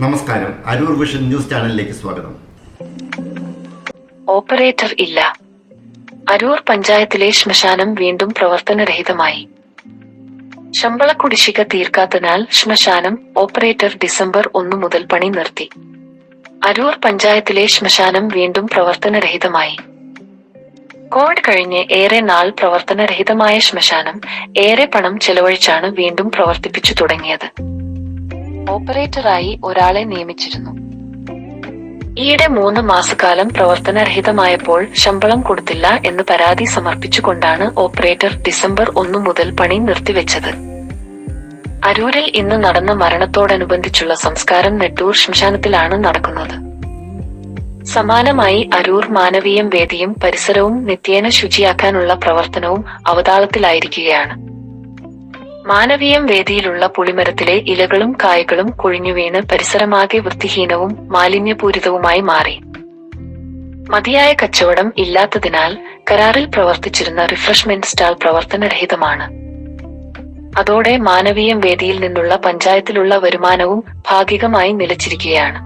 നമസ്കാരം, Aroor vision news ചാനലിലേക്ക് സ്വാഗതം. ഓപ്പറേറ്റർ ഇല്ല. അരൂർ പഞ്ചായത്തിലെ ശ്മശാനം വീണ്ടും പ്രവർത്തനരഹിതമായി. ശമ്പള കുടിശ്ശിക തീർക്കാത്തതിനാൽ ശ്മശാനം ഓപ്പറേറ്റർ ഡിസംബർ 1 മുതൽ പണി നിർത്തി. അരൂർ പഞ്ചായത്തിലെ ശ്മശാനം വീണ്ടും പ്രവർത്തനരഹിതമായി. കോവിഡ് കഴിഞ്ഞ് ഏറെ നാൾ പ്രവർത്തനരഹിതമായ ശ്മശാനം ഏറെ പണം ചെലവഴിച്ചാണ് വീണ്ടും പ്രവർത്തിപ്പിച്ചു തുടങ്ങിയത്. ഓപ്പറേറ്ററായി ഒരാളെ നിയമിച്ചിരുന്നു. ഈയിടെ 3 മാസക്കാലം പ്രവർത്തനരഹിതമായപ്പോൾ ശമ്പളം കൊടുത്തില്ല എന്ന് പരാതി സമർപ്പിച്ചുകൊണ്ടാണ് ഓപ്പറേറ്റർ ഡിസംബർ 1 മുതൽ പണി നിർത്തിവെച്ചത്. അരൂരിൽ ഇന്ന് നടന്ന മരണത്തോടനുബന്ധിച്ചുള്ള സംസ്കാരം നെട്ടൂർ ശ്മശാനത്തിലാണ് നടക്കുന്നത്. സമാനമായി അരൂർ മാനവീയം വേദിയും പരിസരവും നിത്യേന ശുചിയാക്കാനുള്ള പ്രവർത്തനവും അവതാളത്തിലായിരിക്കുകയാണ്. മാനവീയം വേദിയിലുള്ള പുളിമരത്തിലെ ഇലകളും കായകളും കൊഴിഞ്ഞുവീണ് പരിസരമാകെ വൃത്തിഹീനവും മാലിന്യപൂരിതവുമായി മാറി. മതിയായ കച്ചവടം ഇല്ലാത്തതിനാൽ കരാറിൽ പ്രവർത്തിച്ചിരുന്ന റിഫ്രഷ്മെന്റ് സ്റ്റാൾ പ്രവർത്തനരഹിതമാണ്. അതോടെ മാനവീയം വേദിയിൽ നിന്നുള്ള പഞ്ചായത്തിലുള്ള വരുമാനവും ഭാഗികമായി നിലച്ചിരിക്കുകയാണ്.